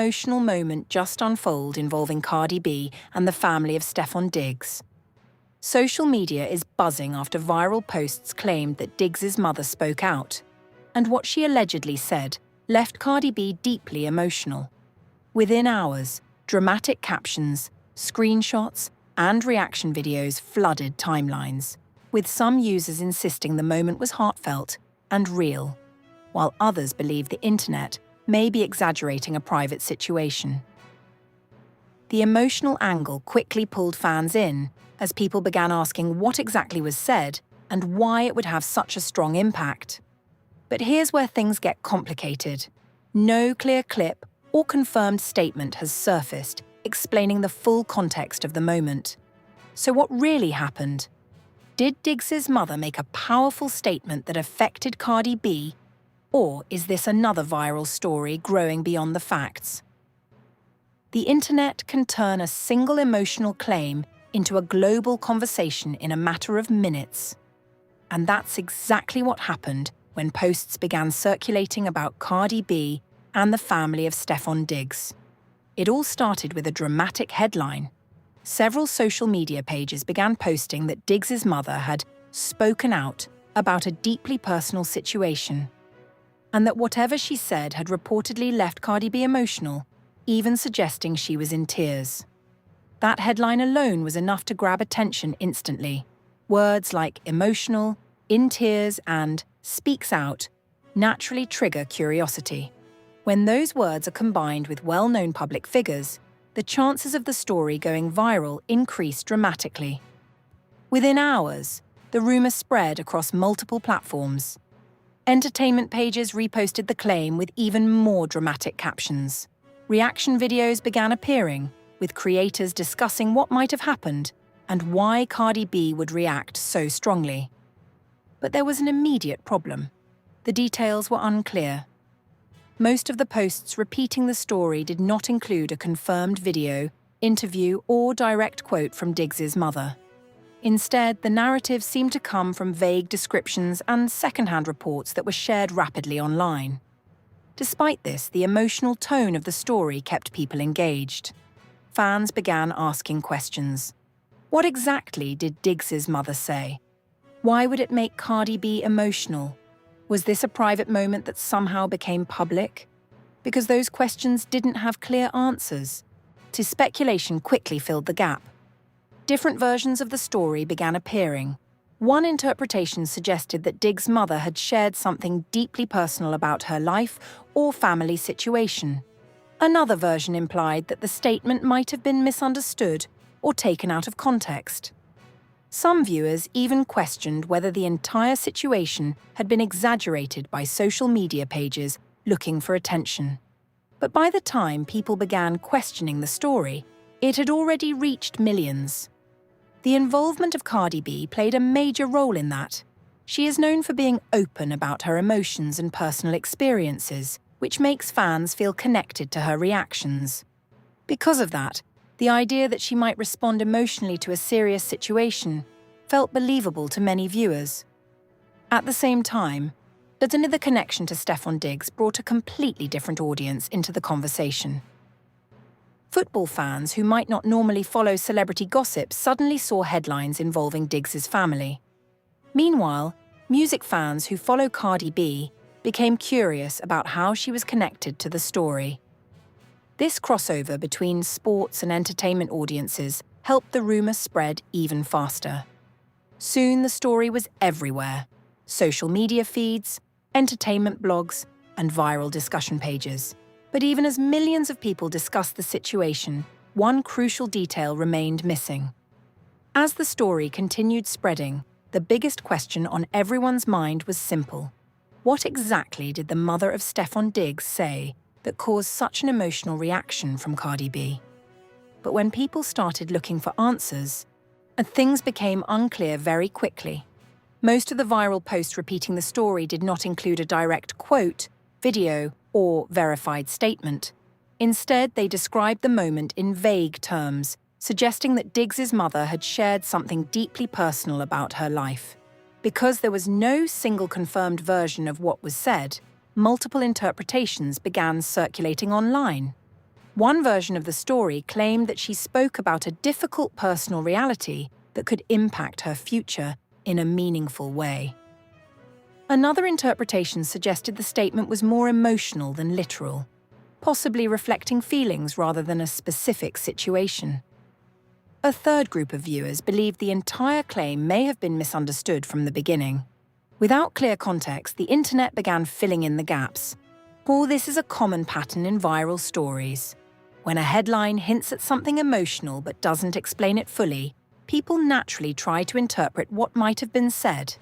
emotional moment just unfold involving Cardi B and the family of Stefon Diggs. Social media is buzzing after viral posts claimed that Diggs' mother spoke out, and what she allegedly said left Cardi B deeply emotional. Within hours, dramatic captions, screenshots, and reaction videos flooded timelines, with some users insisting the moment was heartfelt and real, while others believe the internet may be exaggerating a private situation. The emotional angle quickly pulled fans in as people began asking what exactly was said and why it would have such a strong impact. But here's where things get complicated. No clear clip or confirmed statement has surfaced explaining the full context of the moment. So what really happened? Did Diggs' mother make a powerful statement that affected Cardi B, or is this another viral story growing beyond the facts? The internet can turn a single emotional claim into a global conversation in a matter of minutes. And that's exactly what happened when posts began circulating about Cardi B and the family of Stefon Diggs. It all started with a dramatic headline. Several social media pages began posting that Diggs' mother had spoken out about a deeply personal situation, and that whatever she said had reportedly left Cardi B emotional, even suggesting she was in tears. That headline alone was enough to grab attention instantly. Words like emotional, in tears, and speaks out naturally trigger curiosity. When those words are combined with well-known public figures, the chances of the story going viral increase dramatically. Within hours, the rumor spread across multiple platforms. Entertainment pages reposted the claim with even more dramatic captions. Reaction videos began appearing, with creators discussing what might have happened and why Cardi B would react so strongly. But there was an immediate problem. The details were unclear. Most of the posts repeating the story did not include a confirmed video, interview, or direct quote from Diggs' mother. Instead, the narrative seemed to come from vague descriptions and secondhand reports that were shared rapidly online. Despite this, the emotional tone of the story kept people engaged. Fans began asking questions. What exactly did Diggs' mother say? Why would it make Cardi B emotional? Was this a private moment that somehow became public? Because those questions didn't have clear answers. Speculation quickly filled the gap. Different versions of the story began appearing. One interpretation suggested that Diggs' mother had shared something deeply personal about her life or family situation. Another version implied that the statement might have been misunderstood or taken out of context. Some viewers even questioned whether the entire situation had been exaggerated by social media pages looking for attention. But by the time people began questioning the story, it had already reached millions. The involvement of Cardi B played a major role in that. She is known for being open about her emotions and personal experiences, which makes fans feel connected to her reactions. Because of that, the idea that she might respond emotionally to a serious situation felt believable to many viewers. At the same time, the connection to Stefon Diggs brought a completely different audience into the conversation. Football fans who might not normally follow celebrity gossip suddenly saw headlines involving Diggs' family. Meanwhile, music fans who follow Cardi B became curious about how she was connected to the story. This crossover between sports and entertainment audiences helped the rumor spread even faster. Soon the story was everywhere: social media feeds, entertainment blogs, and viral discussion pages. But even as millions of people discussed the situation, one crucial detail remained missing. As the story continued spreading, the biggest question on everyone's mind was simple. What exactly did the mother of Stefon Diggs say that caused such an emotional reaction from Cardi B? But when people started looking for answers, things became unclear very quickly. Most of the viral posts repeating the story did not include a direct quote, video, or verified statement. Instead, they described the moment in vague terms, suggesting that Diggs' mother had shared something deeply personal about her life. Because there was no single confirmed version of what was said, multiple interpretations began circulating online. One version of the story claimed that she spoke about a difficult personal reality that could impact her future in a meaningful way. Another interpretation suggested the statement was more emotional than literal, possibly reflecting feelings rather than a specific situation. A third group of viewers believed the entire claim may have been misunderstood from the beginning. Without clear context, the internet began filling in the gaps. All this is a common pattern in viral stories. When a headline hints at something emotional but doesn't explain it fully, people naturally try to interpret what might have been said.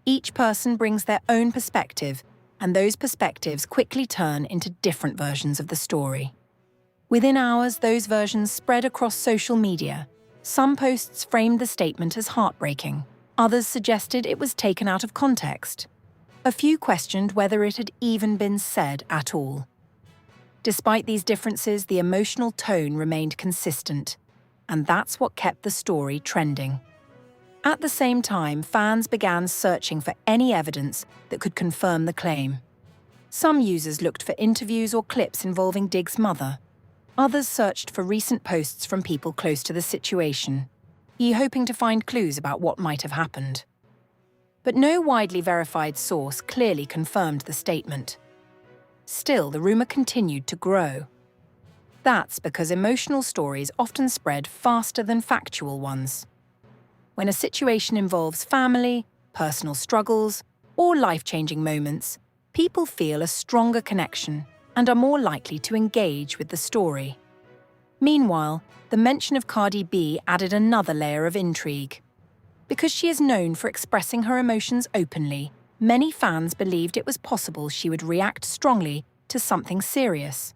Each person brings their own perspective, and those perspectives quickly turn into different versions of the story. Within hours, those versions spread across social media. Some posts framed the statement as heartbreaking. Others suggested it was taken out of context. A few questioned whether it had even been said at all. Despite these differences, the emotional tone remained consistent, and that's what kept the story trending. At the same time, fans began searching for any evidence that could confirm the claim. Some users looked for interviews or clips involving Diggs' mother. Others searched for recent posts from people close to the situation, hoping to find clues about what might have happened. But no widely verified source clearly confirmed the statement. Still, the rumor continued to grow. That's because emotional stories often spread faster than factual ones. When a situation involves family, personal struggles, or life-changing moments, people feel a stronger connection and are more likely to engage with the story. Meanwhile, the mention of Cardi B added another layer of intrigue. Because she is known for expressing her emotions openly, many fans believed it was possible she would react strongly to something serious.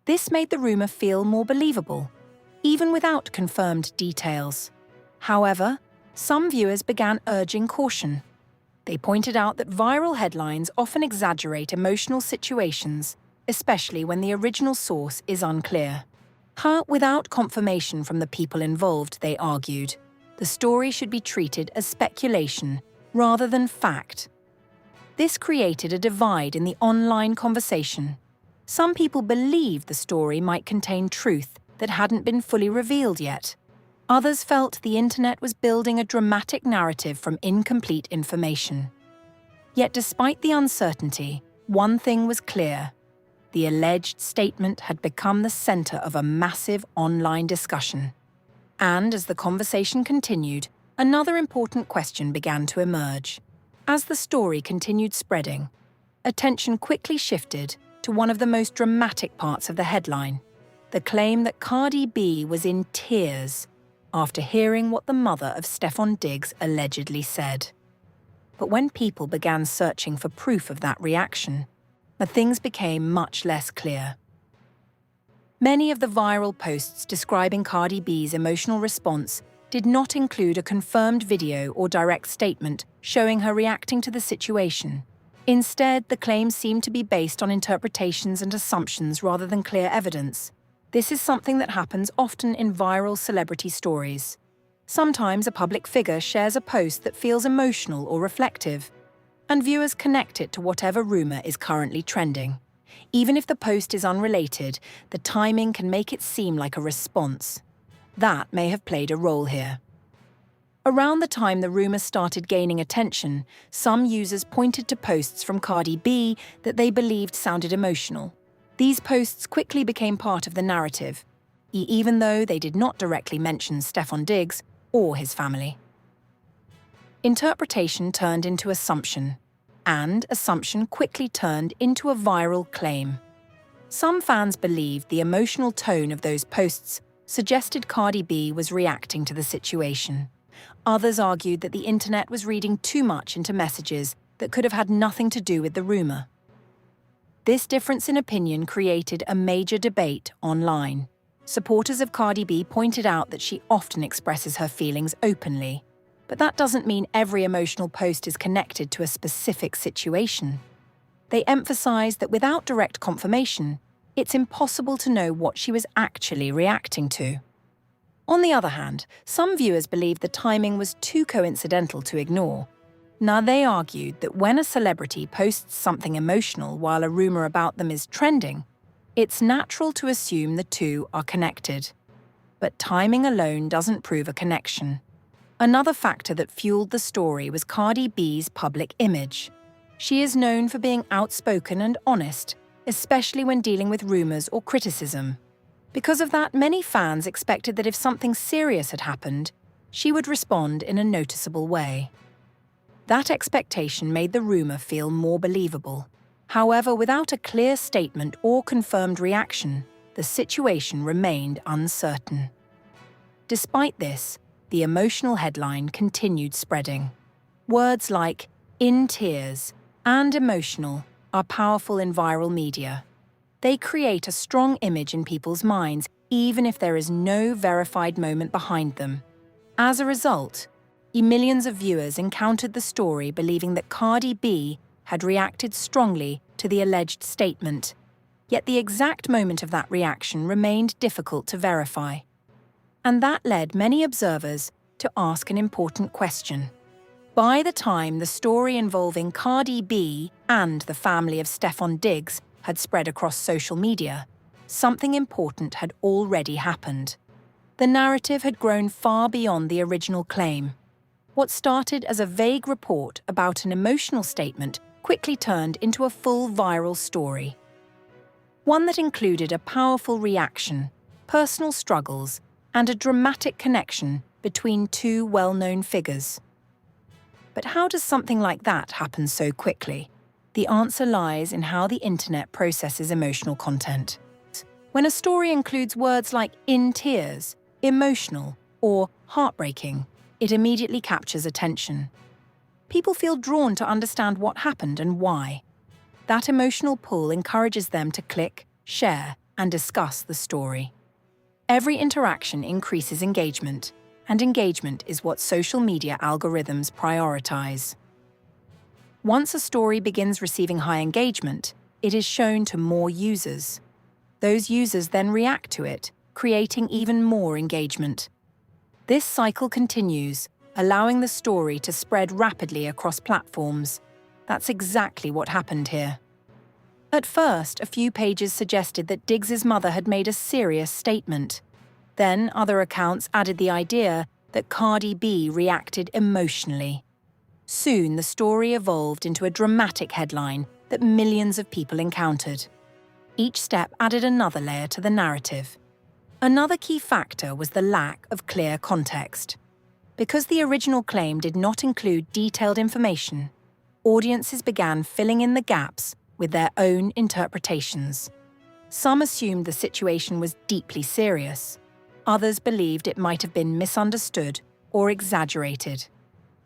This made the rumor feel more believable, even without confirmed details. However, some viewers began urging caution. They pointed out that viral headlines often exaggerate emotional situations, especially when the original source is unclear. Without confirmation from the people involved, they argued, the story should be treated as speculation rather than fact. This created a divide in the online conversation. Some people believed the story might contain truth that hadn't been fully revealed yet. Others felt the internet was building a dramatic narrative from incomplete information. Yet despite the uncertainty, one thing was clear. The alleged statement had become the center of a massive online discussion. And as the conversation continued, another important question began to emerge. As the story continued spreading, attention quickly shifted to one of the most dramatic parts of the headline, the claim that Cardi B was in tears after hearing what the mother of Stefon Diggs allegedly said. But when people began searching for proof of that reaction, things became much less clear. Many of the viral posts describing Cardi B's emotional response did not include a confirmed video or direct statement showing her reacting to the situation. Instead, the claims seemed to be based on interpretations and assumptions rather than clear evidence. This is something that happens often in viral celebrity stories. Sometimes a public figure shares a post that feels emotional or reflective, and viewers connect it to whatever rumor is currently trending. Even if the post is unrelated, the timing can make it seem like a response. That may have played a role here. Around the time the rumor started gaining attention, some users pointed to posts from Cardi B that they believed sounded emotional. These posts quickly became part of the narrative, even though they did not directly mention Stefon Diggs or his family. Interpretation turned into assumption, and assumption quickly turned into a viral claim. Some fans believed the emotional tone of those posts suggested Cardi B was reacting to the situation. Others argued that the internet was reading too much into messages that could have had nothing to do with the rumor. This difference in opinion created a major debate online. Supporters of Cardi B pointed out that she often expresses her feelings openly, but that doesn't mean every emotional post is connected to a specific situation. They emphasized that without direct confirmation, it's impossible to know what she was actually reacting to. On the other hand, some viewers believed the timing was too coincidental to ignore. Now, they argued that when a celebrity posts something emotional while a rumor about them is trending, It's natural to assume the two are connected. But timing alone doesn't prove a connection. Another factor that fueled the story was Cardi B's public image. She is known for being outspoken and honest, especially when dealing with rumors or criticism. Because of that, many fans expected that if something serious had happened, she would respond in a noticeable way. That expectation made the rumor feel more believable. However, without a clear statement or confirmed reaction, the situation remained uncertain. Despite this, the emotional headline continued spreading. Words like "in tears" and "emotional" are powerful in viral media. They create a strong image in people's minds, even if there is no verified moment behind them. As a result, millions of viewers encountered the story believing that Cardi B had reacted strongly to the alleged statement, yet the exact moment of that reaction remained difficult to verify. And that led many observers to ask an important question. By the time the story involving Cardi B and the family of Stefon Diggs had spread across social media, something important had already happened. The narrative had grown far beyond the original claim. What started as a vague report about an emotional statement quickly turned into a full viral story. One that included a powerful reaction, personal struggles, and a dramatic connection between two well-known figures. But how does something like that happen so quickly? The answer lies in how the internet processes emotional content. When a story includes words like "in tears," "emotional," or "heartbreaking," it immediately captures attention. People feel drawn to understand what happened and why. That emotional pull encourages them to click, share, and discuss the story. Every interaction increases engagement, and engagement is what social media algorithms prioritize. Once a story begins receiving high engagement, it is shown to more users. Those users then react to it, creating even more engagement. This cycle continues, allowing the story to spread rapidly across platforms. That's exactly what happened here. At first, a few pages suggested that Diggs's mother had made a serious statement. Then other accounts added the idea that Cardi B reacted emotionally. Soon, the story evolved into a dramatic headline that millions of people encountered. Each step added another layer to the narrative. Another key factor was the lack of clear context. Because the original claim did not include detailed information, audiences began filling in the gaps with their own interpretations. Some assumed the situation was deeply serious. Others believed it might have been misunderstood or exaggerated.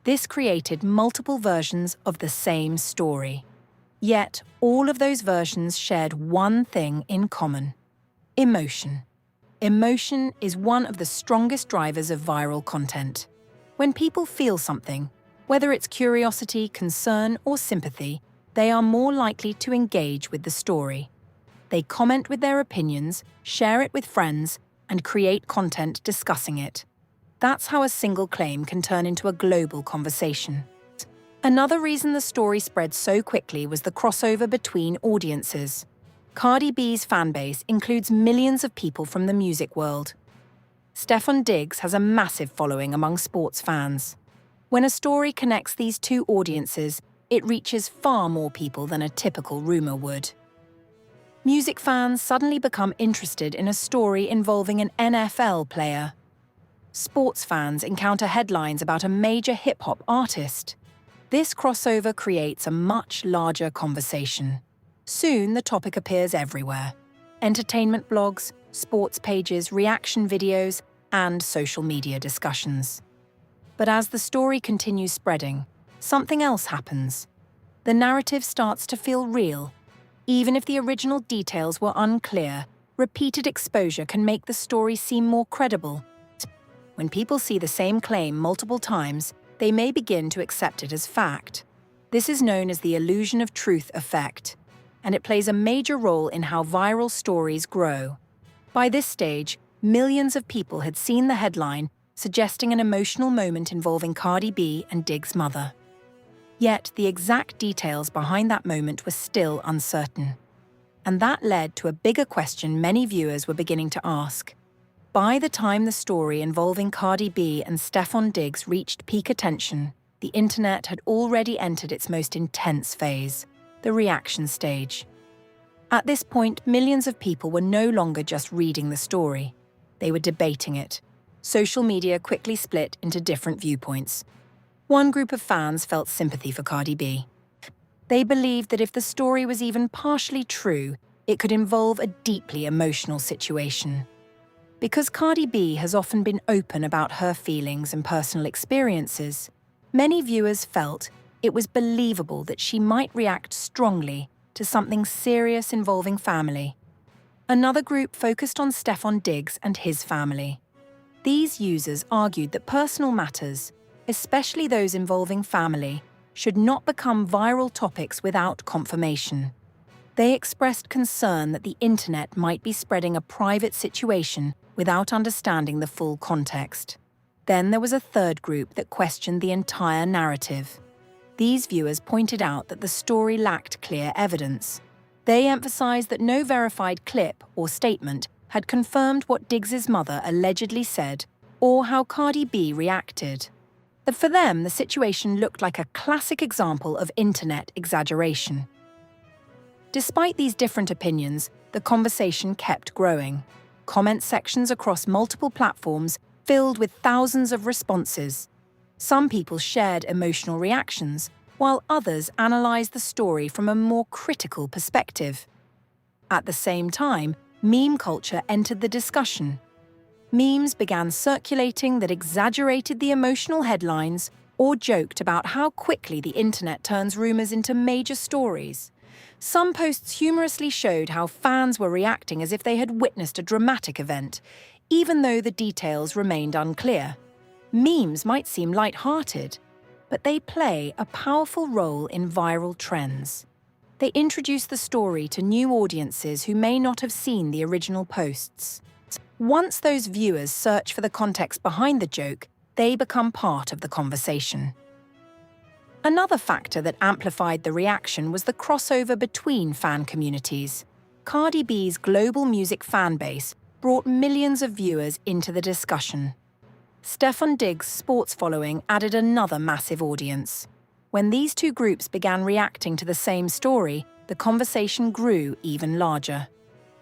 This created multiple versions of the same story. Yet, all of those versions shared one thing in common: emotion. Emotion is one of the strongest drivers of viral content. When people feel something, whether it's curiosity, concern, or sympathy, they are more likely to engage with the story. They comment with their opinions, share it with friends, and create content discussing it. That's how a single claim can turn into a global conversation. Another reason the story spread so quickly was the crossover between audiences. Cardi B's fanbase includes millions of people from the music world. Stefon Diggs has a massive following among sports fans. When a story connects these two audiences, it reaches far more people than a typical rumor would. Music fans suddenly become interested in a story involving an NFL player. Sports fans encounter headlines about a major hip-hop artist. This crossover creates a much larger conversation. Soon, the topic appears everywhere: entertainment blogs, sports pages, reaction videos, and social media discussions. But as the story continues spreading, something else happens. The narrative starts to feel real. Even if the original details were unclear, repeated exposure can make the story seem more credible. When people see the same claim multiple times, they may begin to accept it as fact. This is known as the illusion of truth effect, and it plays a major role in how viral stories grow. By this stage, millions of people had seen the headline suggesting an emotional moment involving Cardi B and Diggs' mother. Yet, the exact details behind that moment were still uncertain. And that led to a bigger question many viewers were beginning to ask. By the time the story involving Cardi B and Stefon Diggs reached peak attention, the internet had already entered its most intense phase, the reaction stage. At this point, millions of people were no longer just reading the story. They were debating it. Social media quickly split into different viewpoints. One group of fans felt sympathy for Cardi B. They believed that if the story was even partially true, it could involve a deeply emotional situation. Because Cardi B has often been open about her feelings and personal experiences, many viewers felt it was believable that she might react strongly to something serious involving family. Another group focused on Stefon Diggs and his family. These users argued that personal matters, especially those involving family, should not become viral topics without confirmation. They expressed concern that the internet might be spreading a private situation without understanding the full context. Then there was a third group that questioned the entire narrative. These viewers pointed out that the story lacked clear evidence. They emphasized that no verified clip or statement had confirmed what Diggs' mother allegedly said or how Cardi B reacted. But for them, the situation looked like a classic example of internet exaggeration. Despite these different opinions, the conversation kept growing. Comment sections across multiple platforms filled with thousands of responses. Some people shared emotional reactions, while others analyzed the story from a more critical perspective. At the same time, meme culture entered the discussion. Memes began circulating that exaggerated the emotional headlines or joked about how quickly the internet turns rumors into major stories. Some posts humorously showed how fans were reacting as if they had witnessed a dramatic event, even though the details remained unclear. Memes might seem light-hearted, but they play a powerful role in viral trends. They introduce the story to new audiences who may not have seen the original posts. Once those viewers search for the context behind the joke, they become part of the conversation. Another factor that amplified the reaction was the crossover between fan communities. Cardi B's global music fan base brought millions of viewers into the discussion. Stefon Diggs' sports following added another massive audience. When these two groups began reacting to the same story, the conversation grew even larger.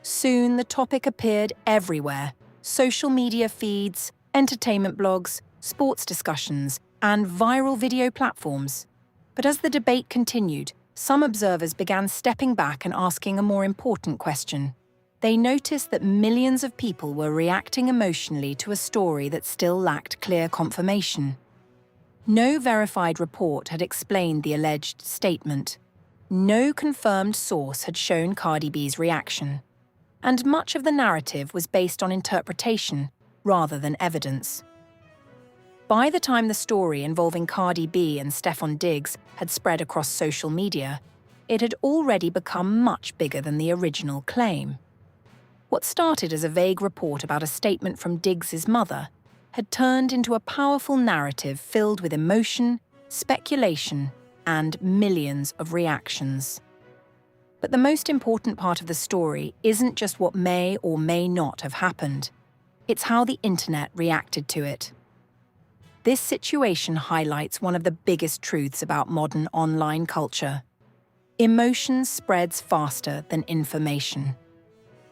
Soon, the topic appeared everywhere: social media feeds, entertainment blogs, sports discussions, and viral video platforms. But as the debate continued, some observers began stepping back and asking a more important question. They noticed that millions of people were reacting emotionally to a story that still lacked clear confirmation. No verified report had explained the alleged statement. No confirmed source had shown Cardi B's reaction. And much of the narrative was based on interpretation rather than evidence. By the time the story involving Cardi B and Stefon Diggs had spread across social media, it had already become much bigger than the original claim. What started as a vague report about a statement from Diggs' mother had turned into a powerful narrative filled with emotion, speculation, and millions of reactions. But the most important part of the story isn't just what may or may not have happened. It's how the internet reacted to it. This situation highlights one of the biggest truths about modern online culture. Emotion spreads faster than information.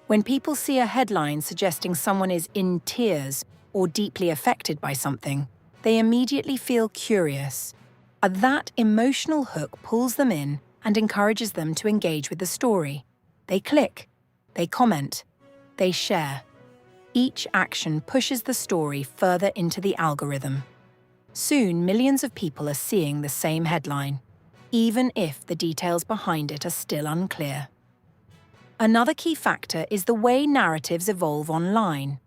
When people see a headline suggesting someone is in tears or deeply affected by something, they immediately feel curious. That emotional hook pulls them in and encourages them to engage with the story. They click, they comment, they share. Each action pushes the story further into the algorithm. Soon, millions of people are seeing the same headline, even if the details behind it are still unclear. Another key factor is the way narratives evolve online.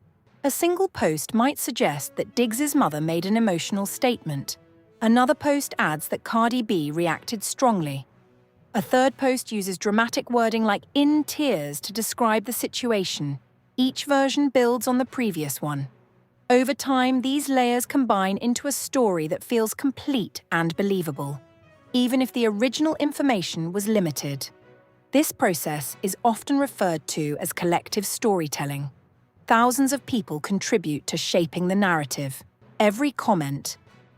A single post might suggest that Diggs' mother made an emotional statement. Another post adds that Cardi B reacted strongly. A third post uses dramatic wording like "in tears" to describe the situation. Each version builds on the previous one. Over time, these layers combine into a story that feels complete and believable, even if the original information was limited. This process is often referred to as collective storytelling. Thousands of people contribute to shaping the narrative. Every comment,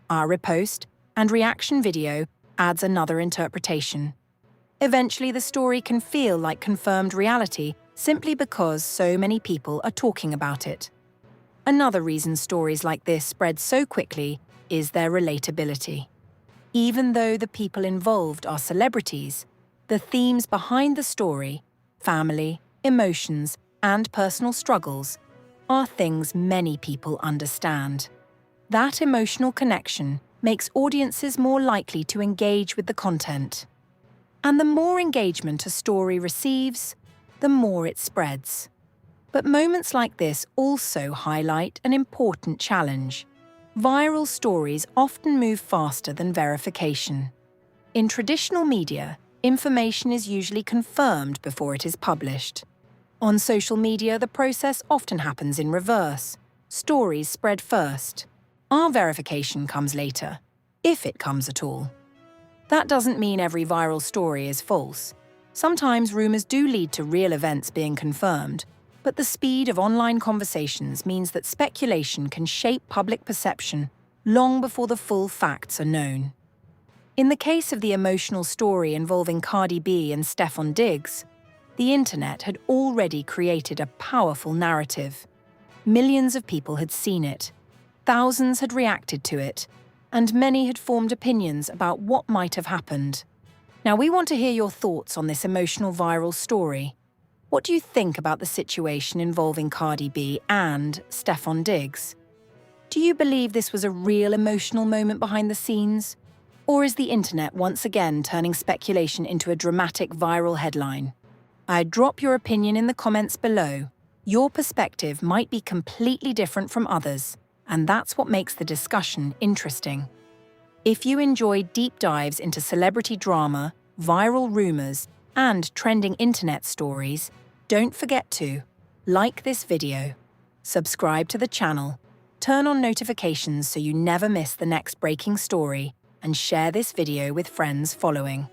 our repost, and reaction video adds another interpretation. Eventually, the story can feel like confirmed reality simply because so many people are talking about it. Another reason stories like this spread so quickly is their relatability. Even though the people involved are celebrities, the themes behind the story, family, emotions, and personal struggles, are things many people understand. That emotional connection makes audiences more likely to engage with the content. And the more engagement a story receives, the more it spreads. But moments like this also highlight an important challenge. Viral stories often move faster than verification. In traditional media, information is usually confirmed before it is published. On social media, the process often happens in reverse. Stories spread first. Our verification comes later, if it comes at all. That doesn't mean every viral story is false. Sometimes rumors do lead to real events being confirmed, but the speed of online conversations means that speculation can shape public perception long before the full facts are known. In the case of the emotional story involving Cardi B and Stefon Diggs, the internet had already created a powerful narrative. Millions of people had seen it, thousands had reacted to it, and many had formed opinions about what might have happened. Now, we want to hear your thoughts on this emotional viral story. What do you think about the situation involving Cardi B and Stefon Diggs? Do you believe this was a real emotional moment behind the scenes? Or is the internet once again turning speculation into a dramatic viral headline? I'd drop your opinion in the comments below. Your perspective might be completely different from others, and that's what makes the discussion interesting. If you enjoy deep dives into celebrity drama, viral rumors, and trending internet stories, don't forget to like this video, subscribe to the channel, turn on notifications so you never miss the next breaking story, and share this video with friends following.